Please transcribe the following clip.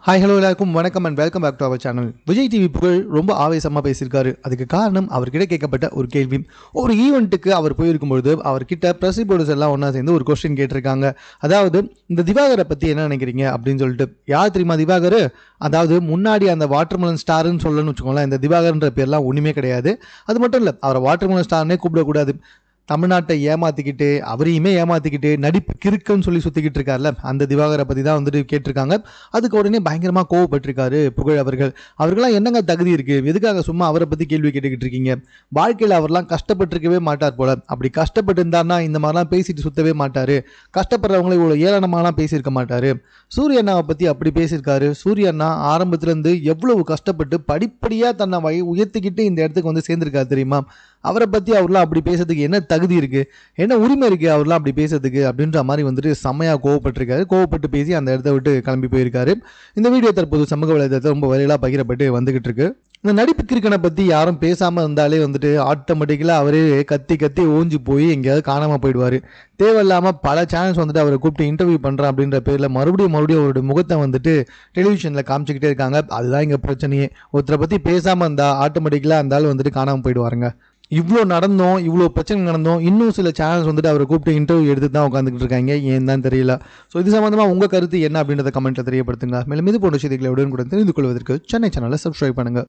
Hi hello எல்லாருக்கும் வணக்கம் and welcome back to our channel. Vijay TV Pugazh ரொம்ப ஆவேசமாக பேசியிருக்காரு. அதுக்கு காரணம் அவர்கிட்ட கேட்கப்பட்ட ஒரு கேள்வி. ஒரு ஈவெண்ட்டுக்கு அவர் போயிருக்கும்பொழுது அவர்கிட்ட ப்ரெஸ் ரிப்போர்ட்டர்ஸ் எல்லாம் ஒன்றா சேர்ந்து ஒரு கொஸ்டின் கேட்டிருக்காங்க. அதாவது இந்த திவாகரை பற்றி என்ன நினைக்கிறீங்க அப்படின்னு சொல்லிட்டு. யார் தெரியுமா திவாகர்? அதாவது முன்னாடி அந்த வாட்டர்மெலன் ஸ்டாருன்னு சொல்லணும்னு வச்சுக்கோங்களேன். இந்த திவாகர்ன்ற பேர்லாம் ஒன்றுமே கிடையாது. அது மட்டும் இல்லை, அவரை வாட்டர்மெலன் ஸ்டார்னே கூப்பிடக்கூடாது. தமிழ்நாட்டை ஏமாற்றிக்கிட்டு அவரையுமே ஏமாற்றிக்கிட்டு நடிப்பு கிறுக்குன்னு சொல்லி சுற்றிக்கிட்டு இருக்கார்ல, அந்த திவாகரை பற்றி தான் வந்துட்டு கேட்டிருக்காங்க. அதுக்கு உடனே பயங்கரமாக கோவப்பட்டிருக்காரு புகழ் அவர்கள். அவர்களாம் என்னங்க தகுதி இருக்குது, எதுக்காக சும்மா அவரை பற்றி கேள்வி கேட்டுக்கிட்டு இருக்கீங்க? வாழ்க்கையில் அவர்லாம் கஷ்டப்பட்டிருக்கவே மாட்டார் போல. அப்படி கஷ்டப்பட்டு இருந்தார்னா இந்த மாதிரிலாம் பேசிட்டு சுற்றவே மாட்டார். கஷ்டப்படுறவங்களை இவ்வளோ ஏளனமாலாம் பேசியிருக்க மாட்டார். சூரிய அண்ணாவை பற்றி அப்படி பேசியிருக்காரு. சூரிய அண்ணா ஆரம்பத்துலேருந்து எவ்வளவு கஷ்டப்பட்டு படிப்படியாக தன்னை உயர்த்திக்கிட்டு இந்த இடத்துக்கு வந்து சேர்ந்திருக்காரு தெரியுமா? அவரை பற்றி அவர்லாம் அப்படி பேசுறதுக்கு என்ன தகுதி இருக்குது, என்ன உரிமை இருக்குது அவர்லாம் அப்படி பேசுறதுக்கு அப்படின்ற மாதிரி வந்துட்டு செம்மையாக கோவப்பட்டிருக்காரு. கோவப்பட்டு பேசி அந்த இடத்த விட்டு கிளம்பி போயிருக்காரு. இந்த வீடியோ தற்போது சமூக வலைதளத்தில் ரொம்ப வைரலாக பகிரப்பட்டு வந்துகிட்டு இருக்கு. இந்த நடிப்பு கிறுக்கனை பற்றி யாரும் பேசாமல் இருந்தாலே வந்துட்டு ஆட்டோமேட்டிக்கலாக அவரே கத்தி கத்தி ஓஞ்சி போய் எங்கேயாவது காணாமல் போயிடுவார். தேவையில்லாமல் பல சேனல்ஸ் வந்துட்டு அவரை கூப்பிட்டு இன்டர்வியூ பண்ணுறேன் அப்படின்ற பேரில் மறுபடியும் அவருடைய முகத்தை வந்துட்டு டெலிவிஷனில் காமிச்சிக்கிட்டே இருக்காங்க. அதுதான் இங்கே பிரச்சனையே. ஒருத்தரை பற்றி பேசாமல் இருந்தால் ஆட்டோமேட்டிக்கலாக அந்த ஆள் வந்துட்டு காணாமல் போயிடுவாருங்க. இவ்வளோ நடந்தோம், இவ்வளோ பிரச்சனை நடந்தோம், இன்னும் சில சேனல்ஸ் வந்துட்டு அவரை கூப்பிட்டு இன்டர்வியூ எடுத்து தான் உட்காந்துக்கிட்டு இருக்காங்க. ஏன் தான் தெரியல. ஸோ இது சம்மந்தமாக உங்கள் கருத்து என்ன அப்படின்றத கமெண்ட்டில் தெரியப்படுத்துங்க. மேலும் இது போன்ற செய்திகளை உடனுக்குடன் தெரிந்து கொள்வதற்கு சென்னை சேனலை சப்ஸ்கிரைப் பண்ணுங்கள்.